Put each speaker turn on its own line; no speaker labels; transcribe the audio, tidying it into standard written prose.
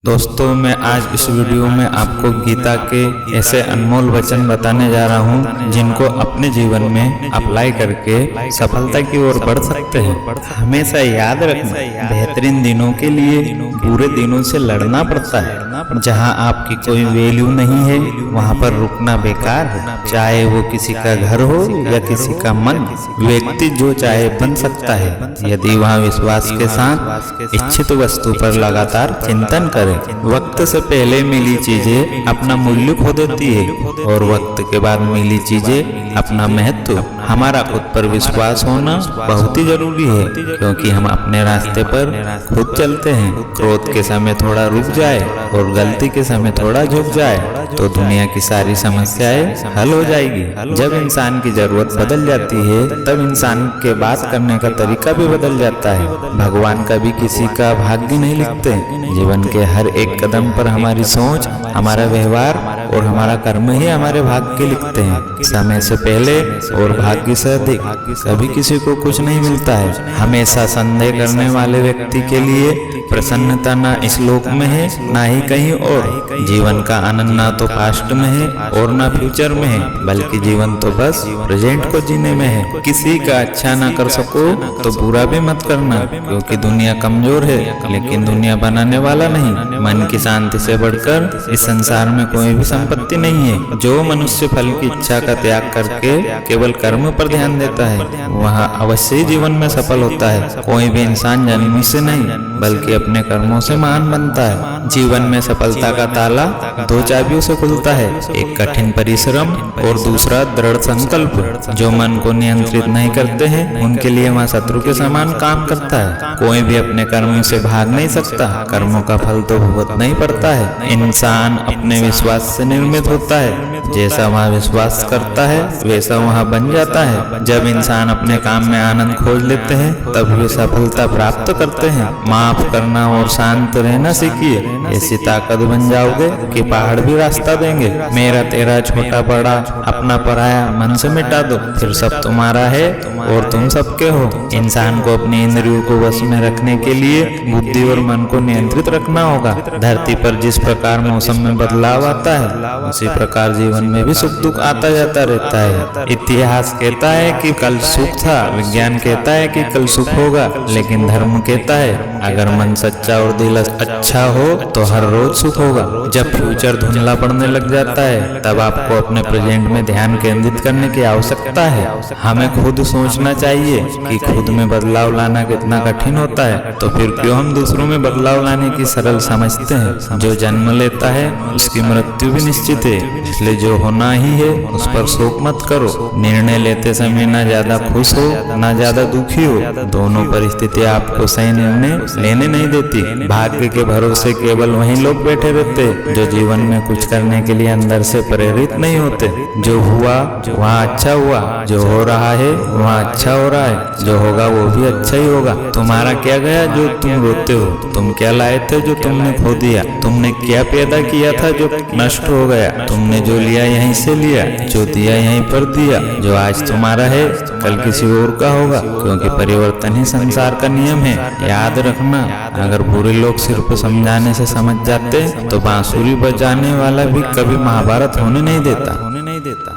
दोस्तों मैं आज इस वीडियो में आपको गीता के ऐसे अनमोल वचन बताने जा रहा हूँ जिनको अपने जीवन में अप्लाई करके सफलता की ओर बढ़ सकते हैं। हमेशा याद रखना, बेहतरीन दिनों के लिए बुरे दिनों से लड़ना पड़ता है। जहाँ आपकी कोई वैल्यू नहीं है वहाँ पर रुकना बेकार है। चाहे वो किसी का घर हो या किसी का मन, व्यक्ति जो चाहे बन सकता है यदि वहाँ विश्वास के साथ इच्छित वस्तु पर लगातार चिंतन करे। वक्त से पहले मिली चीजें अपना मूल्य खो देती है और वक्त के बाद मिली चीजें अपना महत्व। हमारा खुद पर विश्वास होना बहुत ही जरूरी है क्योंकि हम अपने रास्ते पर खुद चलते हैं। क्रोध के समय थोड़ा रुक जाए और गलती के समय थोड़ा झुक जाए तो दुनिया की सारी समस्याएं हल हो जाएगी। जब इंसान की जरूरत बदल जाती है तब इंसान के बात करने का तरीका भी बदल जाता है। भगवान कभी किसी का भाग्य नहीं लिखते। जीवन के हर एक कदम पर हमारी सोच, हमारा व्यवहार और हमारा कर्म ही हमारे भाग्य लिखते हैं। समय से पहले और भाग्य से अधिक कभी किसी को कुछ नहीं मिलता है। हमेशा संदेह करने वाले व्यक्ति के लिए प्रसन्नता ना इस लोक में है ना ही कहीं और। जीवन का आनंद ना तो पास्ट में है और ना फ्यूचर में है, बल्कि जीवन तो बस प्रेजेंट को जीने में है। किसी का अच्छा ना कर सको तो बुरा भी मत करना क्योंकि दुनिया कमजोर है लेकिन दुनिया बनाने वाला नहीं। मन की शांति से बढ़कर इस संसार में कोई भी संपत्ति नहीं है। जो मनुष्य फल की इच्छा का त्याग करके केवल कर्म पर ध्यान देता है वह अवश्य ही जीवन में सफल होता है। कोई भी इंसान जन्म से नहीं बल्कि अपने कर्मों से महान बनता है। जीवन में सफलता का ताला दो चाबियों से खुलता है, एक कठिन परिश्रम और दूसरा दृढ़ संकल्प। जो मन को नियंत्रित नहीं करते हैं उनके लिए वह शत्रु के समान काम करता है। कोई भी अपने कर्मों से भाग नहीं सकता, कर्मों का फल तो भुगतना ही पड़ता है। इंसान अपने विश्वास से निर्मित होता है, जैसा वह विश्वास करता है वैसा वह बन जाता है। जब इंसान अपने काम में आनंद खोज लेते हैं तब वे सफलता प्राप्त करते हैं। माफ करना और शांत रहना सीखिए, ऐसी ताकत बन जाओगे कि पहाड़ भी रास्ता देंगे। मेरा तेरा छोटा बड़ा अपना पराया मन से मिटा दो, फिर सब तुम्हारा है और तुम सबके हो। इंसान को अपनी इंद्रियों को वश में रखने के लिए बुद्धि और मन को नियंत्रित रखना होगा। धरती पर जिस प्रकार मौसम में बदलाव आता है उसी प्रकार जीवन में भी सुख दुख आता जाता रहता है। इतिहास कहता है कि कल सुख था, विज्ञान कहता है कि कल सुख होगा, लेकिन धर्म कहता है अगर मन सच्चा और दिल अच्छा हो तो हर रोज सुख होगा। जब फ्यूचर धुंधला पड़ने लग जाता है तब आपको अपने प्रेजेंट में ध्यान केंद्रित करने की आवश्यकता है। हमें खुद सोचना चाहिए कि खुद में बदलाव लाना कितना कठिन होता है, तो फिर क्यों हम दूसरों में बदलाव लाने की सरल समझते हैं। जो जन्म लेता है उसकी मृत्यु भी निश्चित है, इसलिए जो होना ही है उस पर शोक मत करो। निर्णय लेते समय ना ज्यादा खुश हो ना ज्यादा दुखी हो। दोनों परिस्थितियां आपको सही निर्णय लेने नहीं देती। भाग्य के भरोसे केवल वही लोग बैठे रहते जो जीवन में कुछ करने के लिए अंदर से प्रेरित नहीं होते। जो हुआ वहाँ अच्छा हुआ, जो हो रहा है वहाँ अच्छा हो रहा है, जो होगा वो भी अच्छा ही होगा। तुम्हारा क्या गया जो तुम रोते हो? तुम क्या लाए थे जो तुमने खो दिया? तुमने क्या पैदा किया था जो नष्ट हो गया? तुमने जो लिया यहीं से लिया, जो दिया यहीं पर दिया। जो आज तुम्हारा है कल किसी और का होगा, क्योंकि परिवर्तन ही संसार का नियम है। याद रखना, अगर बुरे लोग सिर्फ समझाने से समझ जाते तो बांसुरी बजाने वाला भी कभी महाभारत होने नहीं देता।